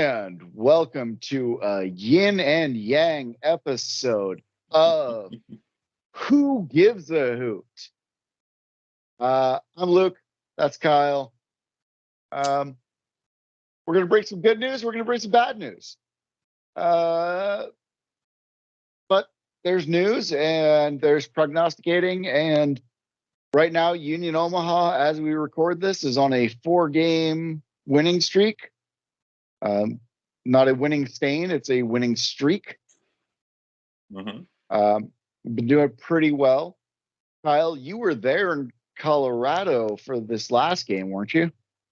And welcome to a yin and yang episode of Who Gives a Hoot? I'm Luke. That's Kyle. We're going to bring some good news. We're going to bring some bad news. But there's news and there's prognosticating. And right now, Union Omaha, as we record this, is on a 4-game winning streak. Not a winning stain, it's a winning streak. Mm-hmm. Been doing pretty well. Kyle, you were there in Colorado for this last game, weren't you?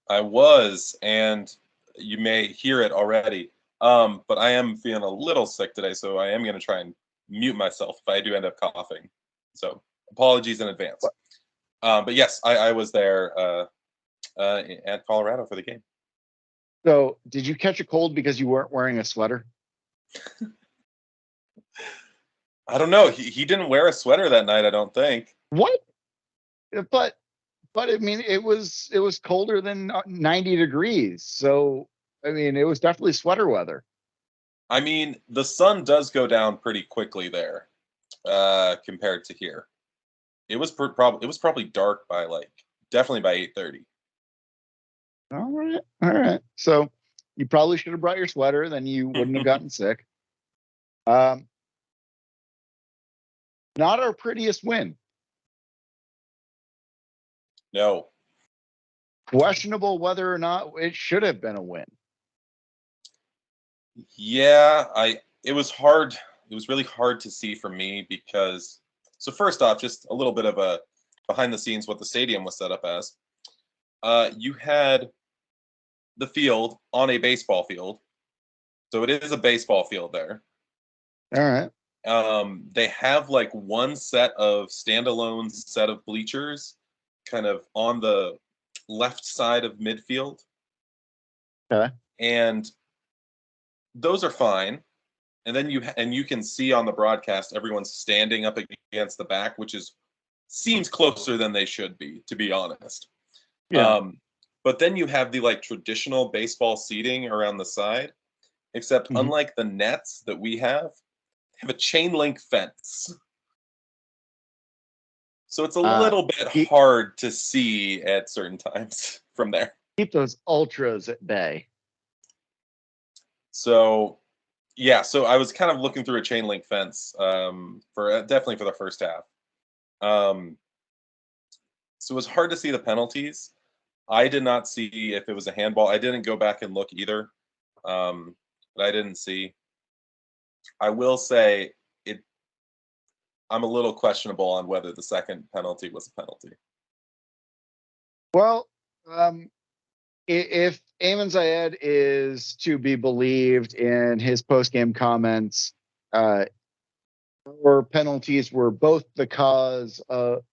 I was, and you may hear it already. But I am feeling a little sick today, so I am going to try and mute myself if I do end up coughing. So apologies in advance. But yes, I was there at Colorado for the game. So did you catch a cold because you weren't wearing a sweater? I don't know. He didn't wear a sweater that night, I don't think. What? But I mean, it was colder than 90 degrees. So, I mean, it was definitely sweater weather. I mean, the sun does go down pretty quickly there compared to here. It was probably dark by definitely by 8:30. All right. So you probably should have brought your sweater, then you wouldn't have gotten sick. Not our prettiest win. No. Questionable whether or not it should have been a win. Yeah, it was hard. It was really hard to see for me because, so first off, just a little bit of a behind the scenes what the stadium was set up as. You had the field on a baseball field. So it is a baseball field there. All right. They have one set of standalone set of bleachers kind of on the left side of midfield. Okay. And those are fine. And then you can see on the broadcast everyone's standing up against the back, which seems closer than they should be, to be honest. Yeah. But then you have the traditional baseball seating around the side, except unlike the nets that we have a chain link fence. So it's a little bit hard to see at certain times from there. Keep those ultras at bay. So, yeah, so I was kind of looking through a chain link fence definitely for the first half. So it was hard to see the penalties. I did not see if it was a handball. I didn't go back and look either, but I didn't see. I will say I'm a little questionable on whether the second penalty was a penalty. Well, if Ayman Zayed is to be believed in his post-game comments, or penalties were both the cause of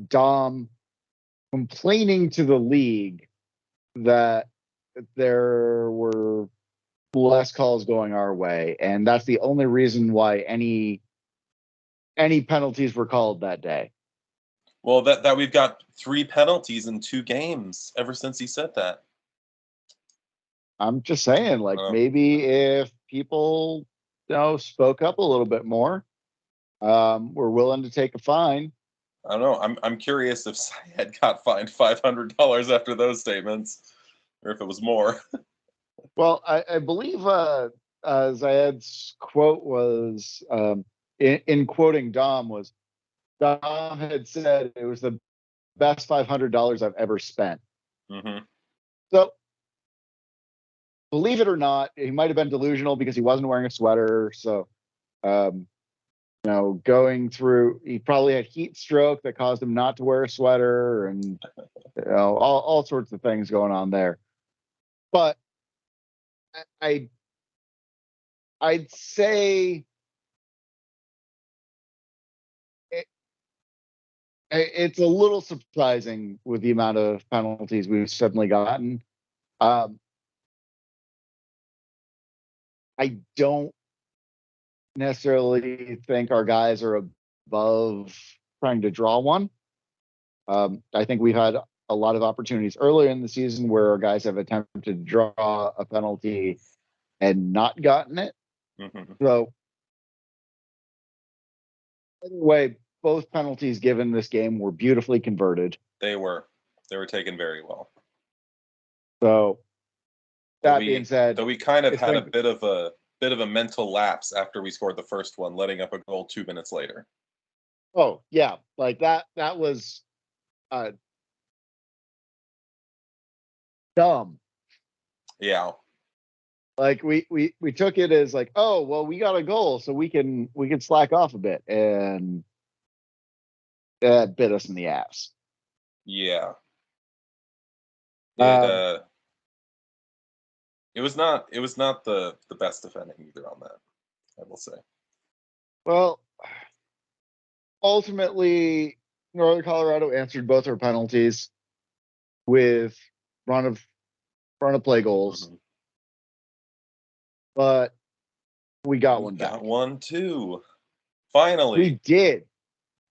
Dom complaining to the league that there were less calls going our way, and that's the only reason why any penalties were called that day. Well, that we've got 3 penalties in 2 games ever since he said that. I'm just saying, maybe if people spoke up a little bit more, we're willing to take a fine. I don't know. I'm curious if Zayed got fined $500 after those statements, or if it was more. Well, I believe Zayed's quote was, in quoting Dom had said it was the best $500 I've ever spent. Mm-hmm. So, believe it or not, he might have been delusional because he wasn't wearing a sweater. So, going through, he probably had heat stroke that caused him not to wear a sweater, and all sorts of things going on there. But I'd say it's a little surprising with the amount of penalties we've suddenly gotten. I don't necessarily think our guys are above trying to draw one. I think we've had a lot of opportunities earlier in the season where our guys have attempted to draw a penalty and not gotten it. Mm-hmm. So, either way, both penalties given this game were beautifully converted. They were taken very well. So, that being said, though we kind of had been, a bit of a mental lapse after we scored the first one, letting up a goal 2 minutes later. Oh yeah, like that was dumb. Yeah. Like we took it as like, oh well, we got a goal, so we can slack off a bit, and that bit us in the ass. Yeah. It was not the best defending either on that, I will say. Well, ultimately, Northern Colorado answered both our penalties with run of play goals, but we got one back. Got one too. Finally, we did.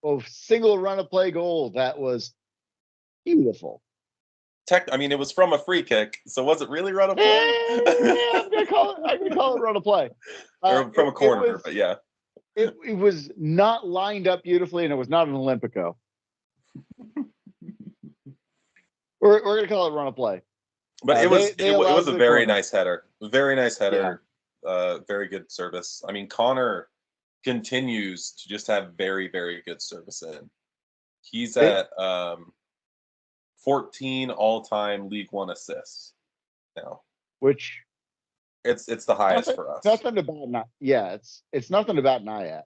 A single run of play goal that was beautiful. I mean, it was from a free kick, so was it really run of play? I'm gonna call it run of play. Or from a corner, but yeah. It was not lined up beautifully, and it was not an Olympico. We're gonna call it run of play. But it was a very nice header. Very nice header. Yeah. Very good service. I mean, Connor continues to just have very, very good service in. He's at 14 all-time League One assists now, which it's the highest for us. Nothing about it's nothing about Nayat.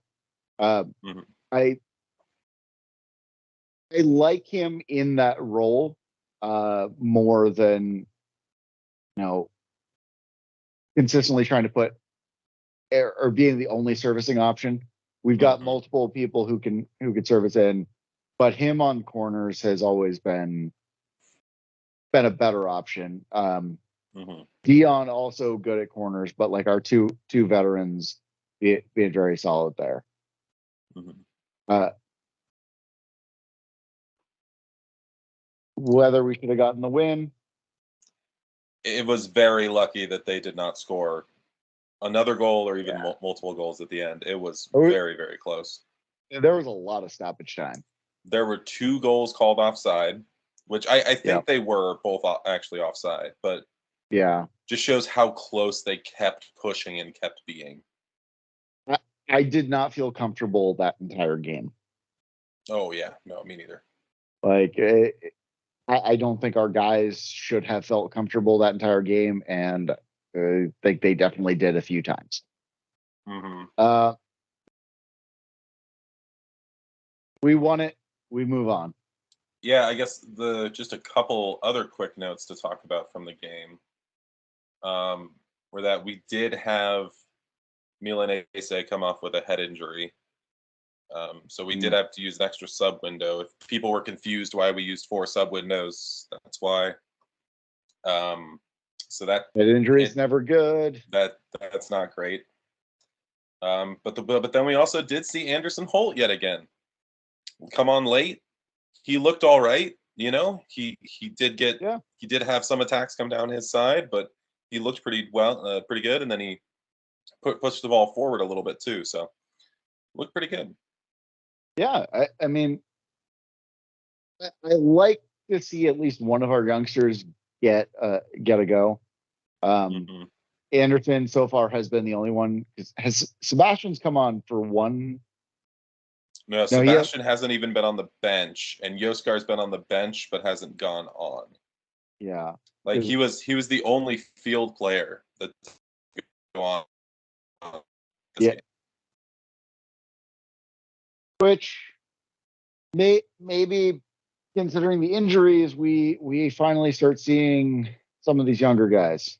I like him in that role more than consistently trying to put or being the only servicing option. We've got multiple people who can service in, but him on corners has always been a better option. Dion also good at corners, but like our two veterans being very solid there. Whether we could have gotten the win, it was very lucky that they did not score another goal or even multiple goals at the end. It was very, very close. There was a lot of stoppage time. There were 2 goals called offside, which I think they were both actually offside, but just shows how close they kept pushing and kept being. I did not feel comfortable that entire game. Oh yeah, no, me neither. Like I don't think our guys should have felt comfortable that entire game, and I think they definitely did a few times. We won it. We move on. Yeah, I guess just a couple other quick notes to talk about from the game were that we did have Milan Ese come off with a head injury. So we did have to use an extra sub window. If people were confused why we used 4 sub windows, that's why. So that injury is never good. That's not great. But then we also did see Anderson Holt yet again come on late. He looked all right. He did have some attacks come down his side, but he looked pretty good. And then he pushed the ball forward a little bit too. So looked pretty good. Yeah, I mean, I like to see at least one of our youngsters get a go. Anderson so far has been the only one. Has Sebastian's come on for one? No, Sebastian hasn't even been on the bench, and Yoskar's been on the bench but hasn't gone on. Yeah, like he was the only field player that go on. Yeah. Game. Which maybe considering the injuries, we finally start seeing some of these younger guys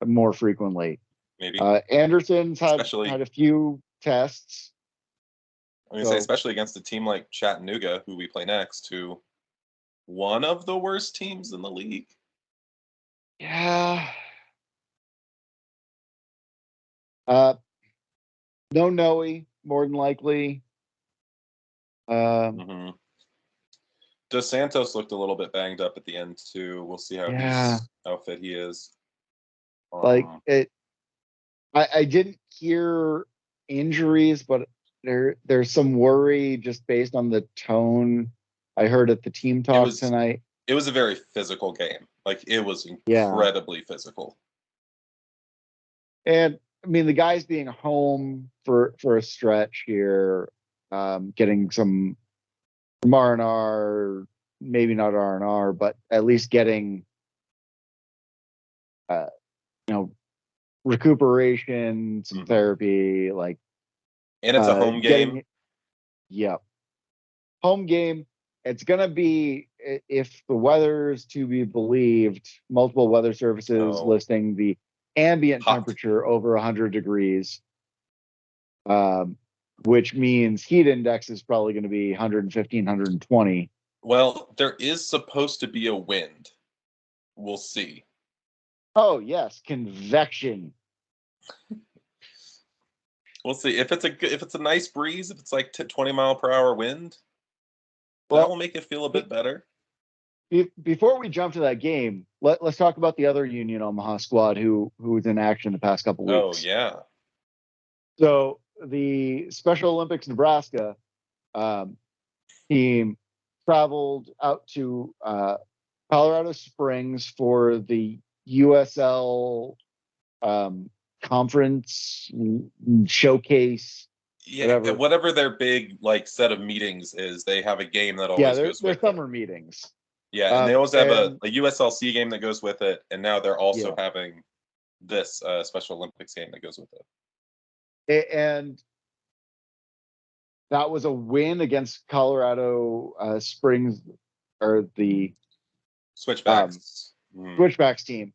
more frequently. Maybe Anderson's had a few tests. I'm gonna say, especially against a team like Chattanooga, who we play next, who one of the worst teams in the league. Yeah. No Noe, more than likely. Dos Santos looked a little bit banged up at the end too. We'll see how fit he is. Like it, I didn't hear injuries, but there's some worry just based on the tone I heard at the team talk tonight. It was a very physical game. Like it was Yeah. incredibly physical. And I mean, the guys being home for a stretch here, getting some R&R, maybe not R&R, but at least getting, you know, recuperation, some therapy, like. And it's a home game. Yeah. Home game. It's going to be, if the weather is to be believed, multiple weather services listing the ambient temperature over 100 degrees, which means heat index is probably going to be 115, 120. Well, there is supposed to be a wind. We'll see. Oh, yes. Convection. We'll see. If it's a nice breeze, if it's like 20-mile-per-hour wind, that will make it feel a bit better. Before we jump to that game, let's talk about the other Union Omaha squad who was in action the past couple weeks. Oh, yeah. So the Special Olympics Nebraska team traveled out to Colorado Springs for the USL conference showcase. Yeah, whatever their big like set of meetings is, they have a game that always goes with it. They're summer meetings. Yeah, and they always have a USLC game that goes with it, and now they're also having this Special Olympics game that goes with it. And that was a win against Colorado Springs, or the Switchbacks. Switchbacks team.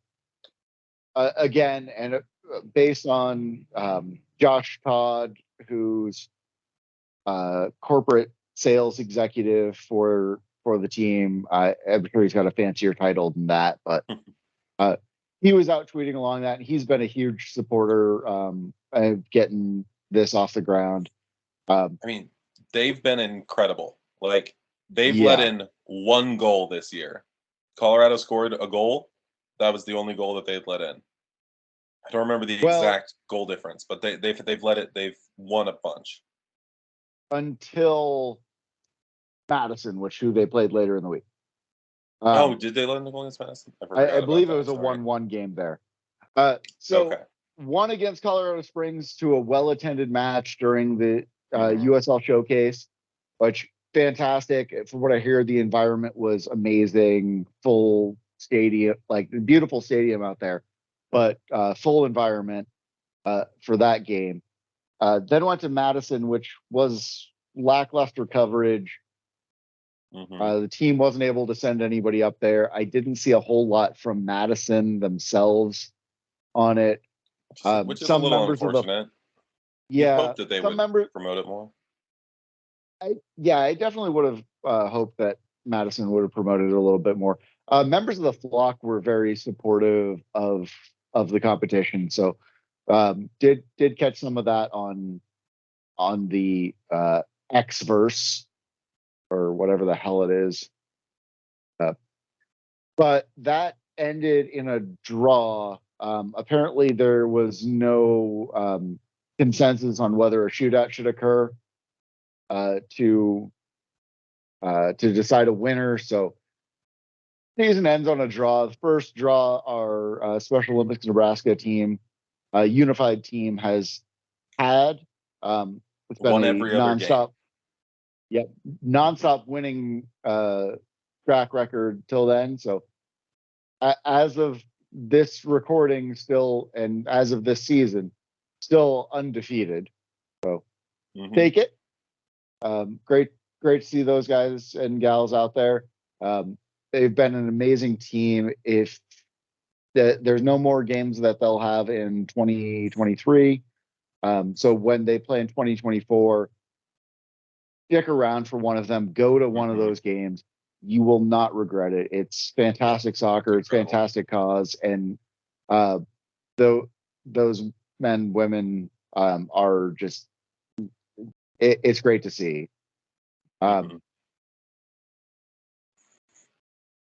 Again, and based on Josh Todd, who's corporate sales executive for the team. I'm sure he's got a fancier title than that, but he was out tweeting along that, and he's been a huge supporter of getting this off the ground. I mean, they've been incredible. Like, they've let in one goal this year. Colorado scored a goal. That was the only goal that they've let in. I don't remember the exact goal difference, but they've won a bunch. Until Madison, who they played later in the week. Did they let in the goal against Madison? I believe it was a 1-1 game there. Won against Colorado Springs to a well-attended match during the USL showcase, which fantastic. From what I hear, the environment was amazing. Full stadium, like beautiful stadium out there, but full environment for that game. Then went to Madison, which was lackluster coverage. The team wasn't able to send anybody up there. I didn't see a whole lot from Madison themselves on it. Which is some a little unfortunate. You hope that they would promote it more. I definitely would have hoped that Madison would have promoted it a little bit more. Members of the flock were very supportive of the competition, so did catch some of that on the Xverse or whatever the hell it is. But that ended in a draw. Apparently, there was no consensus on whether a shootout should occur to decide a winner. So season ends on a draw. The first draw, our Special Olympics Nebraska team, unified team, has had. It's been won a every nonstop. Nonstop winning track record till then. So as of this recording, still, and as of this season, still undefeated. So take it. Great to see those guys and gals out there. They've been an amazing team. If there's no more games that they'll have in 2023, so when they play in 2024, stick around for one of them. Go to one of those games. You will not regret it. It's fantastic soccer. It's fantastic cause, and those men, women are just. It's great to see.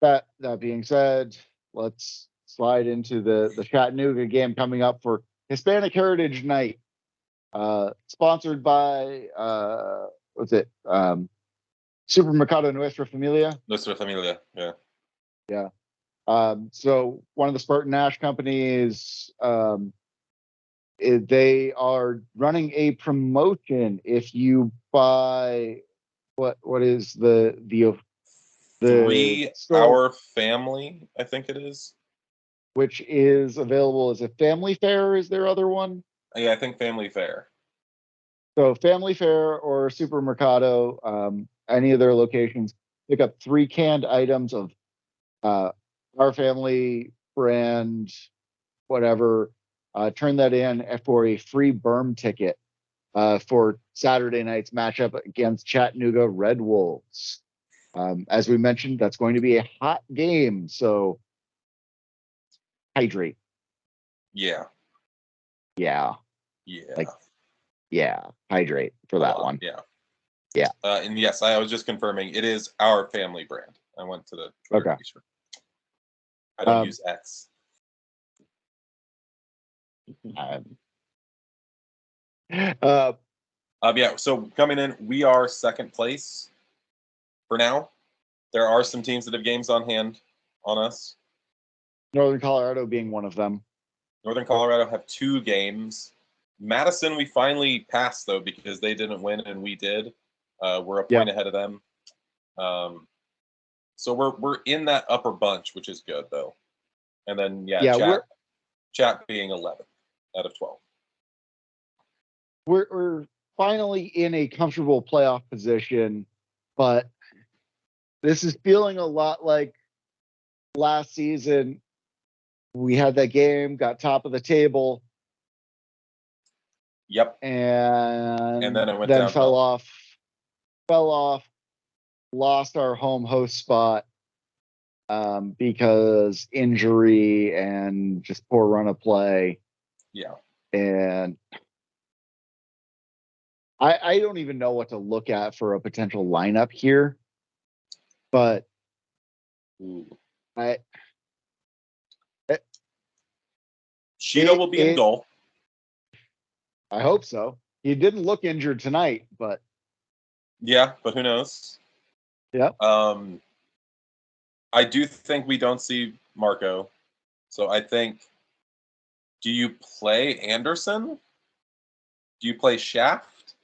That being said, let's slide into the Chattanooga game coming up for Hispanic Heritage Night, sponsored by what's it? Supermercado Nuestra Familia. Nuestra Familia, yeah. Yeah. So one of the Spartan Ash companies, they are running a promotion. If you buy what is the 3 store, Hour Family, I think it is. which is available as a Family Fare, is their other one? Yeah, I think Family Fare. So Family Fare or Supermercado, any of their locations, pick up 3 canned items of our family brand, whatever. Turn that in for a free berm ticket for Saturday night's matchup against Chattanooga Red Wolves. As we mentioned, that's going to be a hot game, so hydrate. Yeah. Yeah. Yeah. Like, yeah, hydrate for that one. Yeah. Yeah. And yes, I was just confirming it is Our Family brand. I went to the Twitter Okay. page. I don't use X. Yeah, so coming in, we are second place for now. There are some teams that have games on hand on us. Northern Colorado being one of them. Northern Colorado have 2 games. Madison, we finally passed, though, because they didn't win and we did. We're a point ahead of them. So we're in that upper bunch, which is good, though. And then, Chat being 11th out of 12. We're finally in a comfortable playoff position, but this is feeling a lot like last season. We had that game, got top of the table. Yep. And then it went then downhill. fell off, lost our home host spot because injury and just poor run of play. Yeah. And I don't even know what to look at for a potential lineup here, but Sheeta will be in goal. I hope so. He didn't look injured tonight, but yeah, but who knows? Yeah. I do think we don't see Marco, so I think. Do you play Anderson? Do you play Shaft?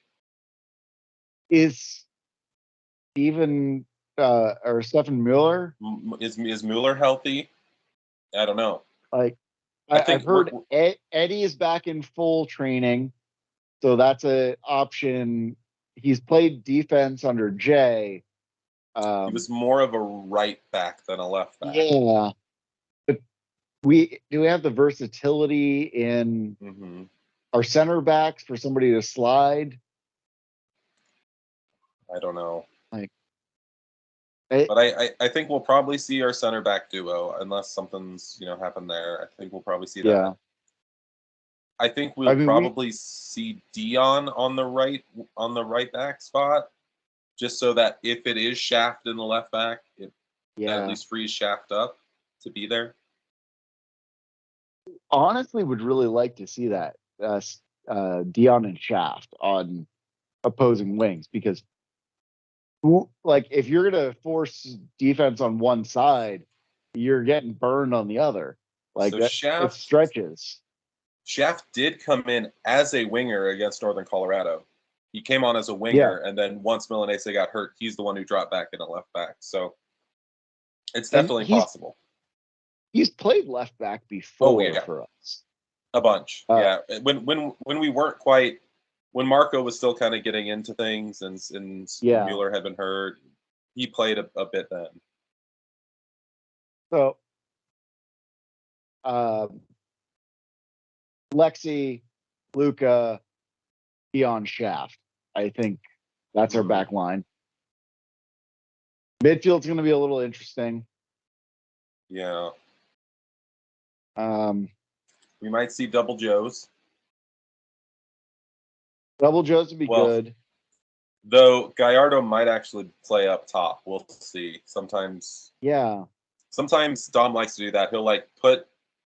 Is even or Stefan Mueller? Is Mueller healthy? I don't know. Like I've heard Eddie is back in full training, so that's an option. He's played defense under Jay. He was more of a right back than a left back. Yeah, but we have the versatility in our center backs for somebody to slide. I don't know. But I think we'll probably see our center back duo unless something's happened there. I think we'll probably see that. Yeah. I think we'll probably see Dion on the right back spot, just so that if it is Shaft in the left back, it at least frees Shaft up to be there. Honestly, would really like to see that Dion and Shaft on opposing wings, because if you're going to force defense on one side, you're getting burned on the other. It stretches. Shaft did come in as a winger against Northern Colorado. He came on as a winger, and then once Milanese got hurt, he's the one who dropped back in a left back. So it's definitely possible. He's played left back before for us. A bunch, yeah. When we weren't quite, when Marco was still kind of getting into things, and Mueller had been hurt, he played a bit then. So, Lexi, Luca, Dion, Shaft. I think that's our back line. Midfield's going to be a little interesting. Yeah. We might see double Joes. Double Joes would be good. Though Gallardo might actually play up top. We'll see. Sometimes. Yeah. sometimes Dom likes to do that. He'll like put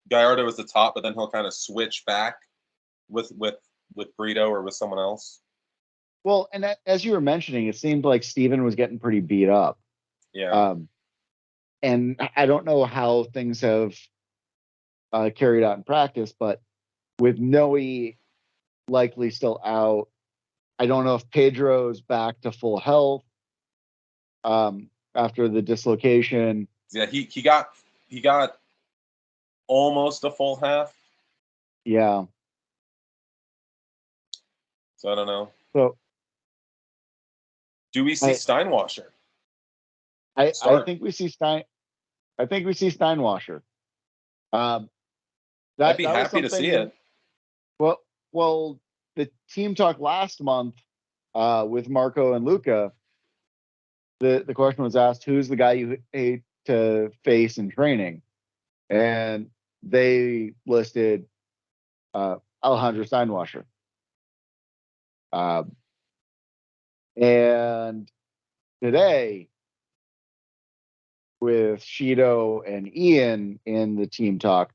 Gallardo as the top, but then he'll kind of switch back with Brito or with someone else. Well, and as you were mentioning, it seemed like Steven was getting pretty beat up. Yeah. And I don't know how things have carried out in practice, but with Noe likely still out, I don't know if Pedro's back to full health after the dislocation. Yeah, he got almost a full half. Yeah. So I don't know. So do we see Steinwasser? I think we see Stein. I think we see Steinwasser. I'd be happy to see it. Well, the team talk last month with Marco and Luca. The question was asked, who's the guy you hate to face in training? And they listed Alejandro Steinwasser. And today, with Shido and Ian in the team talk,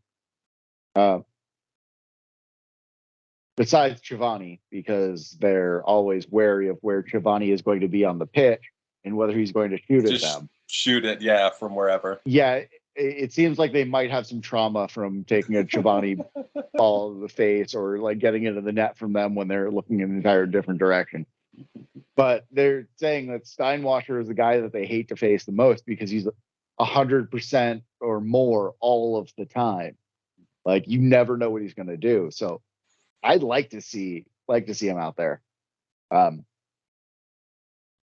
besides Giovanni, because they're always wary of where Giovanni is going to be on the pitch and whether he's going to shoot at them. Shoot it, yeah, from wherever. Yeah, it seems like they might have some trauma from taking a Giovanni ball to the face or like getting into the net from them when they're looking in an entire different direction. But they're saying that Steinwasser is the guy that they hate to face the most because he's 100% or more all of the time. Like you never know what he's going to do. So I'd like to see him out there.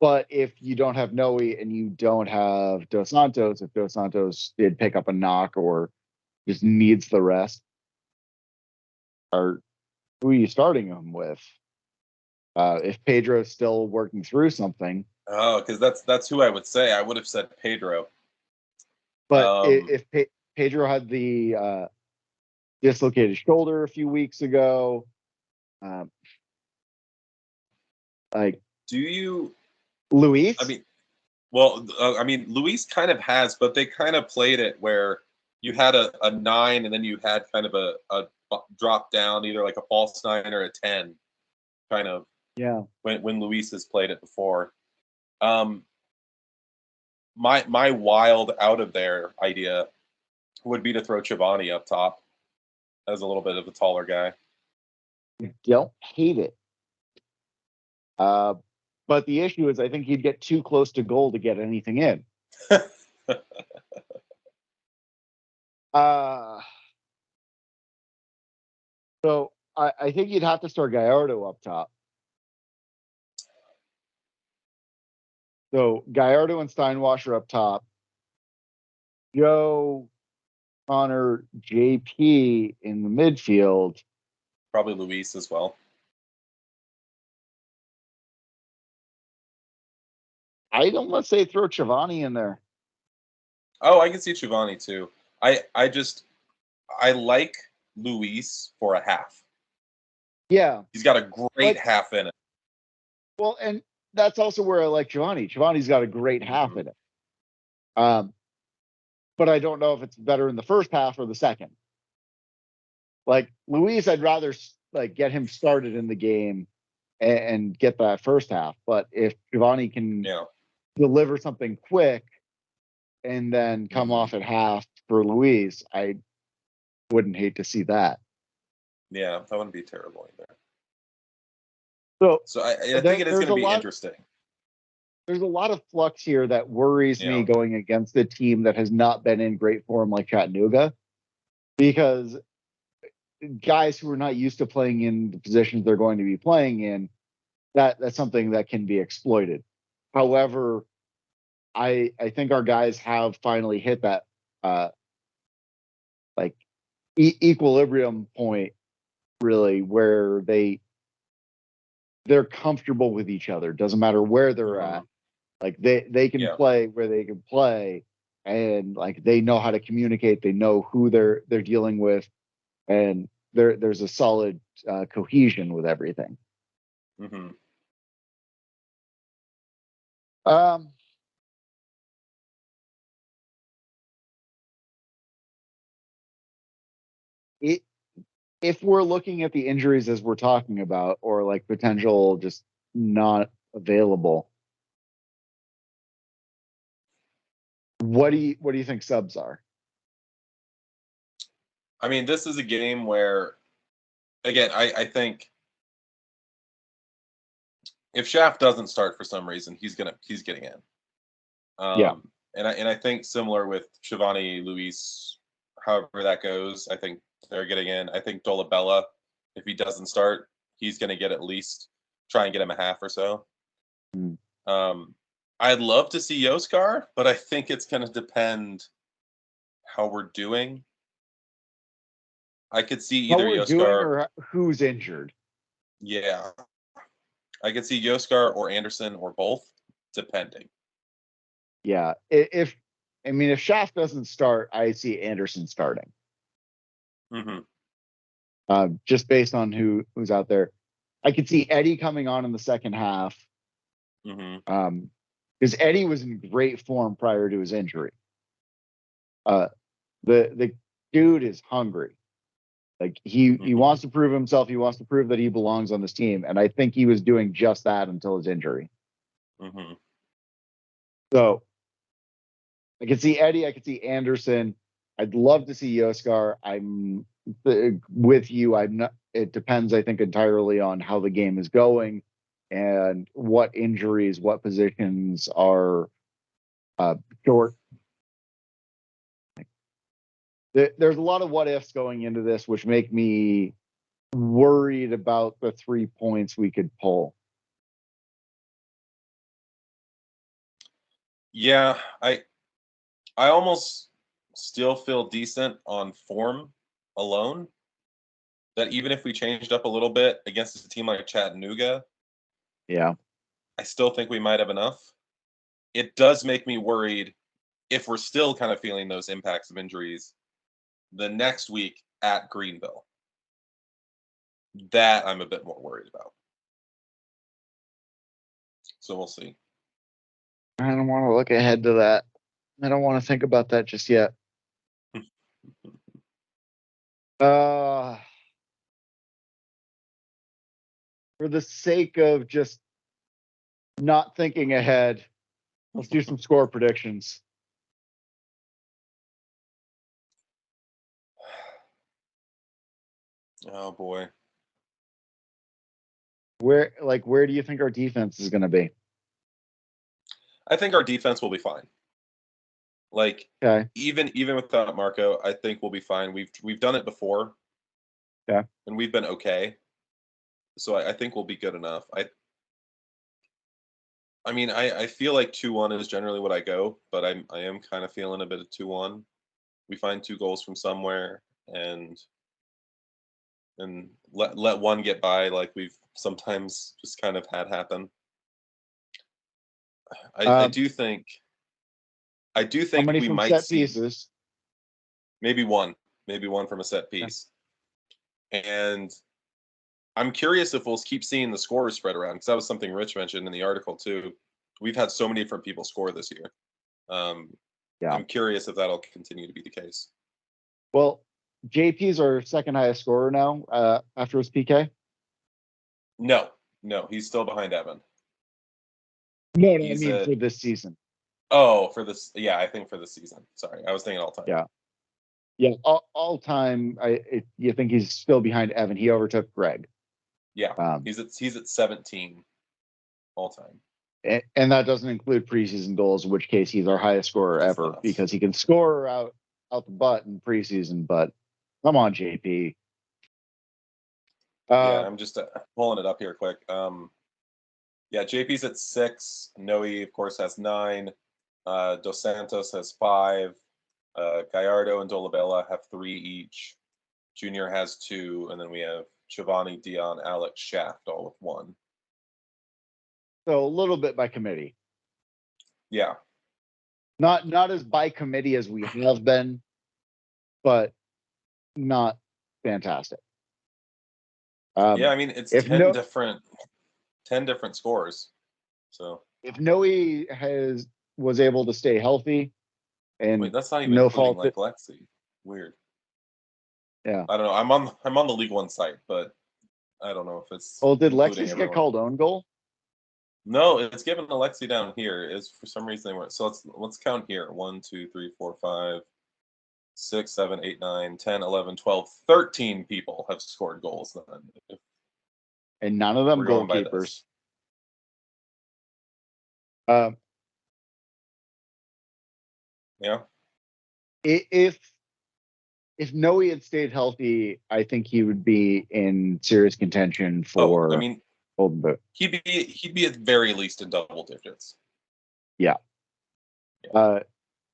But if you don't have Noe and you don't have Dos Santos, if Dos Santos did pick up a knock or just needs the rest, or who are you starting him with? If Pedro's still working through something. Oh, because that's who I would say. I would have said Pedro. But if Pedro had the dislocated shoulder a few weeks ago, like, do you, Luis? I mean, Luis kind of has, but they kind of played it where you had a 9 and then you had kind of a drop down, either like a false 9 or a 10, kind of. Yeah. When Luis has played it before. My wild out of there idea would be to throw Giovanni up top as a little bit of a taller guy. I don't hate it. But the issue is I think he'd get too close to goal to get anything in. So I think you'd have to start Gallardo up top. So Gallardo and Steinwasser up top. Joe, Connor, JP in the midfield. Probably Luis as well. I'd almost say throw Giovanni in there. Oh, I can see Giovanni too. I like Luis for a half. Yeah. He's got a great half in it. Well, and that's also where I like Giovanni. Giovanni's got a great half in it. But I don't know if it's better in the first half or the second. Like Luis, I'd rather like get him started in the game and get that first half. But if Giovanni can deliver something quick and then come off at half for Luis, I wouldn't hate to see that. Yeah, that wouldn't be terrible either. So I think it is going to be interesting. There's a lot of flux here that worries me going against a team that has not been in great form like Chattanooga, because guys who are not used to playing in the positions they're going to be playing in, that's something that can be exploited. However, I think our guys have finally hit that equilibrium point, really, where they're comfortable with each other. Doesn't matter where they're at. Like they can play where they can play, and like they know how to communicate. They know who they're dealing with, and there's a solid cohesion with everything. Mm-hmm. it, if we're looking at the injuries as we're talking about, or like potential just not available, what do you think subs are? I mean, this is a game where, again, I think if Shaft doesn't start for some reason, he's getting in. Yeah. And I think similar with Shivani, Luis, however that goes, I think they're getting in. I think Dolabella, if he doesn't start, he's going to get at least try and get him a half or so. Mm. I'd love to see Yoskar, but I think it's going to depend how we're doing. I could see How either we're doing Yoskar, or who's injured. yeah, I could see Yoskar or Anderson or both, depending. Yeah. If Shaft doesn't start, I see Anderson starting. Mm-hmm. Just based on who's out there. I could see Eddie coming on in the second half. Mm-hmm. Because Eddie was in great form prior to his injury. The dude is hungry. Like he Mm-hmm. wants to prove himself. He wants to prove that he belongs on this team, and I think he was doing just that until his injury. Mm-hmm. So I could see Eddie. I could see Anderson. I'd love to see Yoskar. I'm with you. I'm not. It depends, I think, entirely on how the game is going and what injuries, what positions are short. There's a lot of what ifs going into this, which make me worried about the 3 points we could pull. Yeah, I almost still feel decent on form alone. That even if we changed up a little bit against a team like Chattanooga, Yeah. I still think we might have enough. It does make me worried if we're still kind of feeling those impacts of injuries the next week at Greenville. That I'm a bit more worried about. So we'll see. I don't want to look ahead to that. I don't want to think about that just yet. For the sake of just not thinking ahead, let's do some score predictions. Oh boy. Where do you think our defense is going to be? I think our defense will be fine. Like Okay. even without Marco, I think we'll be fine. We've done it before. Yeah. And we've been okay. So I think we'll be good enough. I mean, I feel like 2-1 is generally what I go, but I am kind of feeling a bit of 2-1. We find 2 goals from somewhere and let one get by like we've sometimes just kind of had happen. I do How think many we from might set see pieces? maybe one from a set Yeah. piece. And I'm curious if we'll keep seeing the scores spread around because that was something Rich mentioned in the article too. We've had so many different people score this year. Yeah. I'm curious if that'll continue to be the case. Well, JP's our second highest scorer now after his PK. No, he's still behind Evan. No, I He's mean for this season. for this. Yeah, I think for this season. Sorry, I was thinking all time. Yeah. Yeah, all time. You think he's still behind Evan? He overtook Greg. Yeah, he's at 17 all time. And that doesn't include preseason goals, in which case he's our highest scorer ever because he can score out the butt in preseason. But come on, JP. Yeah, I'm just pulling it up here quick. Yeah, JP's at 6. Noe, of course, has 9. Dos Santos has 5. Gallardo and Dolabella have 3 each. Junior has 2, and then we have Shivani, Dion, Alex, Shaft, all with 1. So a little bit by committee. Yeah. Not as by committee as we have been, but not fantastic. Yeah, I mean it's 10 different scores. So if Noe was able to stay healthy and wait, that's not even no including fault like Lexi. Weird. Yeah. I don't know. I'm on the League One site, but I don't know if it's. Well, did including Lexus get everyone. called own goal? No, it's given Alexi down here. Is for some reason they weren't. So let's count here. 1, 2, 3, 4, 5, 6, 7, 8, 9, 10, 11, 12, 13 people have scored goals then. If And none of them we're going by goalkeepers. this. Uh, Yeah. if Noe had stayed healthy, I think he would be in serious contention Oh, I for mean, Golden Boot. he'd be at very least in double digits. Yeah.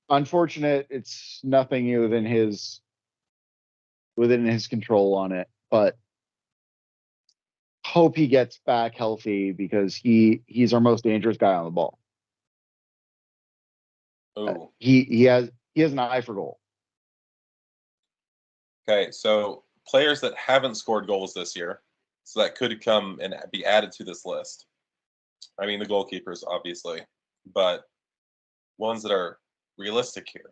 Unfortunate. It's nothing within his control on it, but hope he gets back healthy because he's our most dangerous guy on the ball. Oh. He has an eye for goal. Okay, so players that haven't scored goals this year, so that could come and be added to this list. I mean, the goalkeepers, obviously, but ones that are realistic here.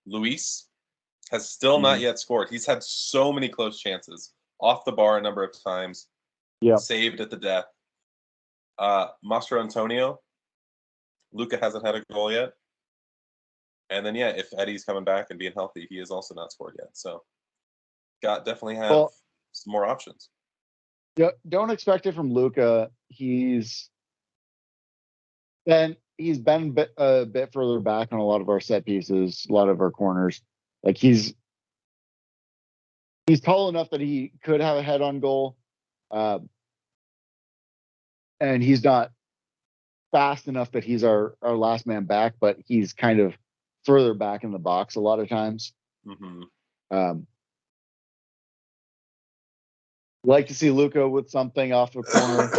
Luis has still not yet scored. He's had so many close chances, off the bar a number of times, saved at the death. Mastro Antonio, Luca hasn't had a goal yet. And then, yeah, if Eddie's coming back and being healthy, he has also not scored yet. So, definitely have some more options. Yeah, don't expect it from Luca. He's been a bit further back on a lot of our set pieces, a lot of our corners. Like he's tall enough that he could have a head on goal, and he's not fast enough that he's our last man back. But he's kind of further back in the box a lot of times. Mm-hmm. Like to see Luca with something off the corner.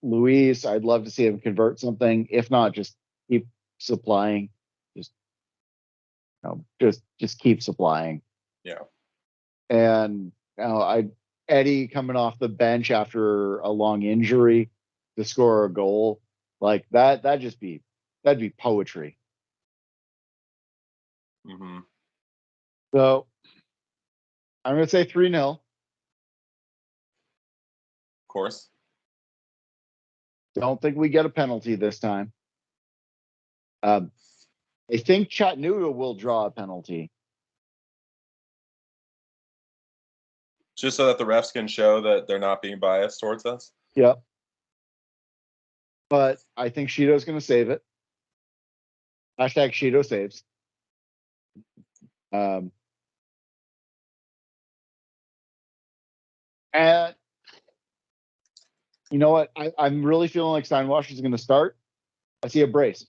Luis, I'd love to see him convert something. If not, just keep supplying. Just keep supplying. Yeah. And Eddie coming off the bench after a long injury to score a goal like that'd be poetry. Mm-hmm. So I'm gonna say 3-0. Of course. Don't think we get a penalty this time. I think Chattanooga will draw a penalty. Just so that the refs can show that they're not being biased towards us? Yep. But I think Shido's going to save it. Hashtag Shido saves. And you know what? I'm really feeling like Steinwash is going to start. I see a brace.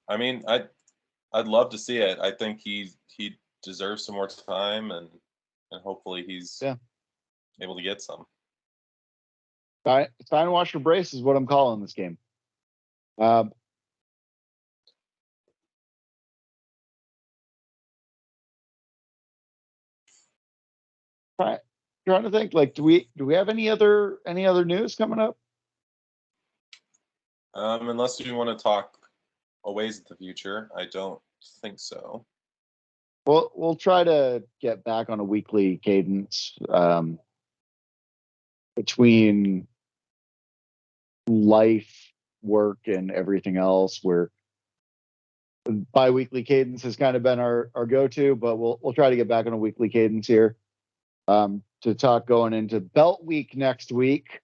I mean, I'd love to see it. I think he deserves some more time, and hopefully he's able to get some. Steinwash or brace is what I'm calling this game. Trying to think, like, do we have any other news coming up? Unless you want to talk a ways in the future, I don't think so. Well, we'll try to get back on a weekly cadence between life, work, and everything else. Where bi-weekly cadence has kind of been our go-to, but we'll try to get back on a weekly cadence here to talk going into Belt Week next week.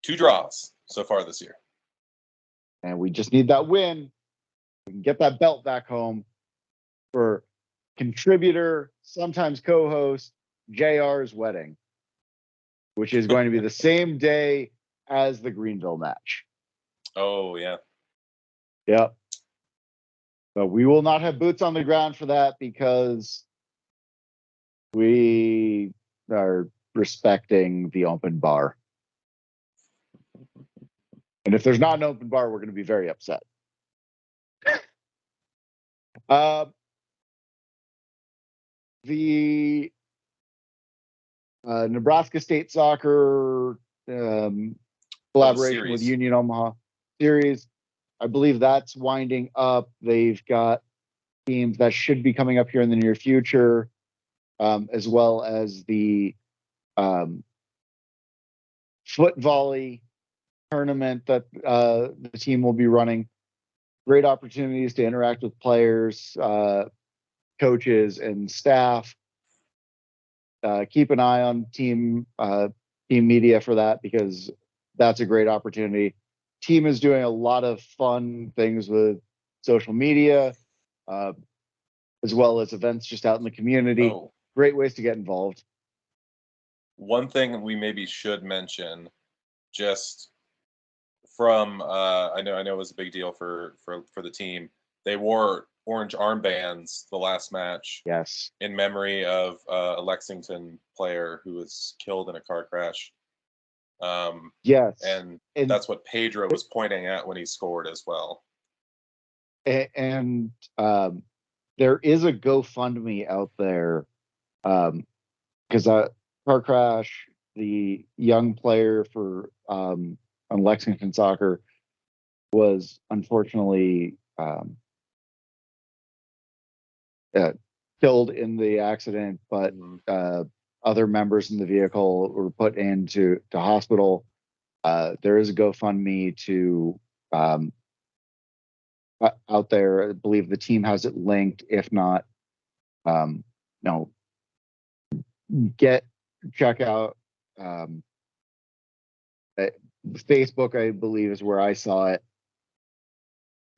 2 draws so far this year. And we just need that win. We can get that belt back home for contributor, sometimes co-host, JR's wedding, which is going to be the same day as the Greenville match. Oh, yeah. Yep. But we will not have boots on the ground for that because we are respecting the open bar. And if there's not an open bar, we're going to be very upset. The Nebraska State Soccer collaboration with Union Omaha series I believe that's winding up. They've got teams that should be coming up here in the near future, as well as the foot volley tournament that the team will be running. Great opportunities to interact with players, coaches, and staff. Keep an eye on team media for that, because that's a great opportunity. Team is doing a lot of fun things with social media, as well as events just out in the community. Oh, Great ways to get involved. one thing we maybe should mention, just from I know it was a big deal for the team. They wore orange armbands the last match Yes. in memory of a Lexington player who was killed in a car crash. Yes. And And that's what Pedro was pointing at when he scored as well. and there is a GoFundMe out there, because car crash, the young player for on Lexington soccer was unfortunately killed in the accident, but other members in the vehicle were put into hospital. There is a GoFundMe to out there. I believe the team has it linked. If not, no, check out Facebook, I believe, is where I saw it.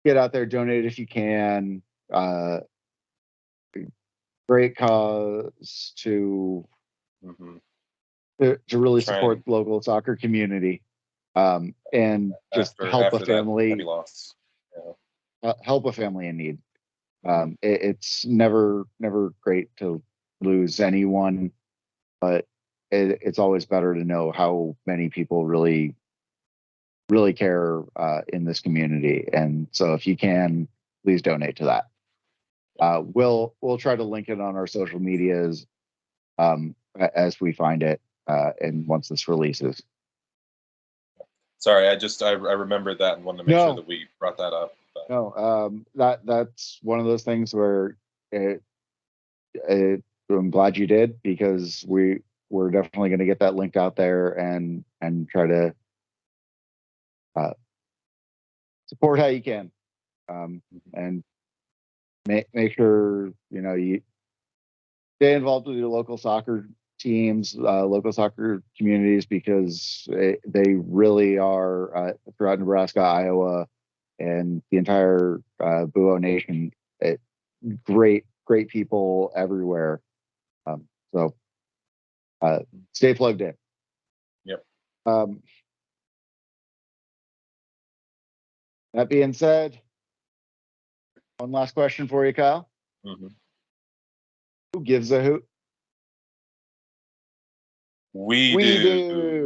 Get out there, donate if you can. Great cause to really support the local soccer community, and just help a family. Loss. Help a family in need. It's never great to lose anyone, but it's always better to know how many people really care in this community. And so if you can, please donate to that. We'll try to link it on our social medias as we find it, and once this releases. Sorry, I remembered that and wanted to make sure that we brought that up. But. No, that's one of those things where I'm glad you did, because we're definitely going to get that link out there and try to support how you can, and make sure you stay involved with your local soccer teams, local soccer communities, because they really are throughout Nebraska, Iowa, and the entire Buo Nation. Great people everywhere. So stay plugged in. Yep. That being said, one last question for you, Kyle. Who gives a hoot? We do.